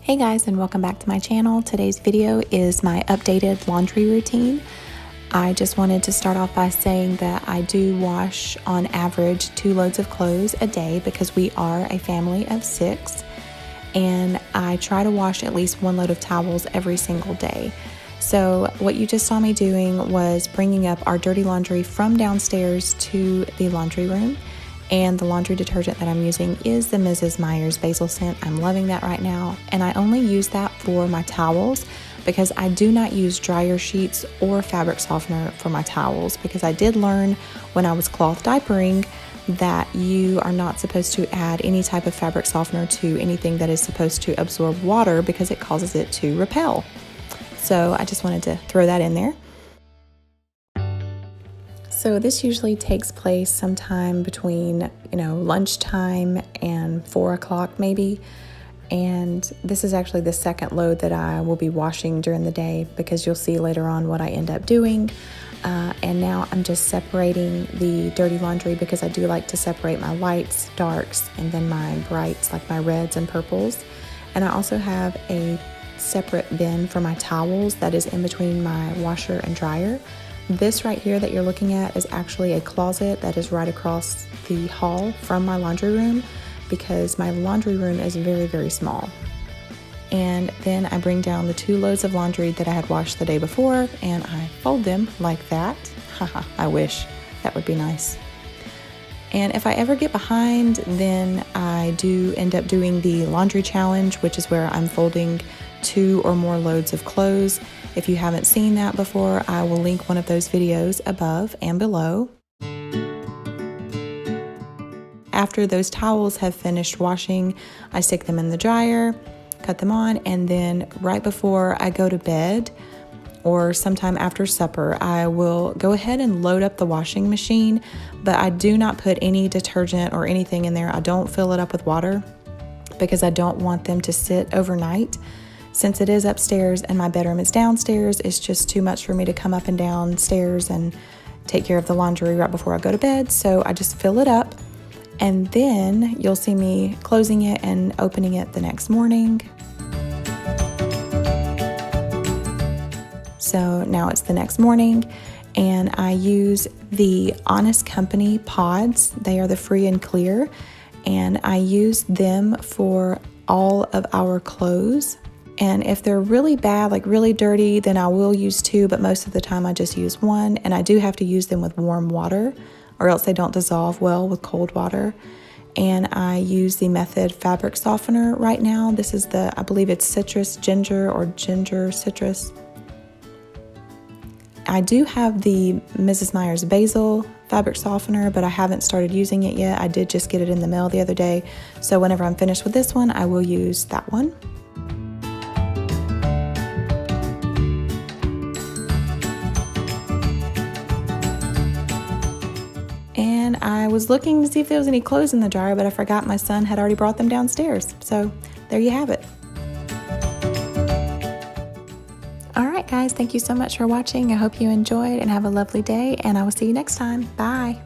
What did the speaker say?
Hey guys, and welcome back to my channel. Today's video is my updated laundry routine. I just wanted to start off by saying that I do wash on average 2 loads of clothes a day because we are a family of 6, and I try to wash at least 1 load of towels every single day. So what you just saw me doing was bringing up our dirty laundry from downstairs to the laundry room. And the laundry detergent that I'm using is the Mrs. Meyer's Basil Scent. I'm loving that right now. And I only use that for my towels because I do not use dryer sheets or fabric softener for my towels, because I did learn when I was cloth diapering that you are not supposed to add any type of fabric softener to anything that is supposed to absorb water because it causes it to repel. So I just wanted to throw that in there. So this usually takes place sometime between, lunchtime and 4 o'clock maybe. And this is actually the second load that I will be washing during the day, because you'll see later on what I end up doing. And now I'm just separating the dirty laundry because I do like to separate my lights, darks, and then my brights like my reds and purples. And I also have a separate bin for my towels that is in between my washer and dryer. This right here that you're looking at is actually a closet that is right across the hall from my laundry room, because my laundry room is very, very small. And then I bring down the 2 loads of laundry that I had washed the day before, and I fold them like that. Haha, I wish. That would be nice. And if I ever get behind, then I do end up doing the laundry challenge, which is where I'm folding 2 or more loads of clothes. If you haven't seen that before, I will link one of those videos above and below. After those towels have finished washing, I stick them in the dryer, cut them on, and then right before I go to bed or sometime after supper, I will go ahead and load up the washing machine, but I do not put any detergent or anything in there. I don't fill it up with water because I don't want them to sit overnight. Since it is upstairs and my bedroom is downstairs, it's just too much for me to come up and down stairs and take care of the laundry right before I go to bed. So I just fill it up, and then you'll see me closing it and opening it the next morning. So now it's the next morning, and I use the Honest Company pods. They are the free and clear, and I use them for all of our clothes. And if they're really bad, like really dirty, then I will use 2, but most of the time I just use 1. And I do have to use them with warm water, or else they don't dissolve well with cold water. And I use the Method fabric softener right now. This is I believe it's citrus ginger or ginger citrus. I do have the Mrs. Meyer's Basil fabric softener, but I haven't started using it yet. I did just get it in the mail the other day. So whenever I'm finished with this one, I will use that one. And I was looking to see if there was any clothes in the dryer, but I forgot my son had already brought them downstairs. So there you have it. All right, guys, thank you so much for watching. I hope you enjoyed and have a lovely day, and I will see you next time. Bye.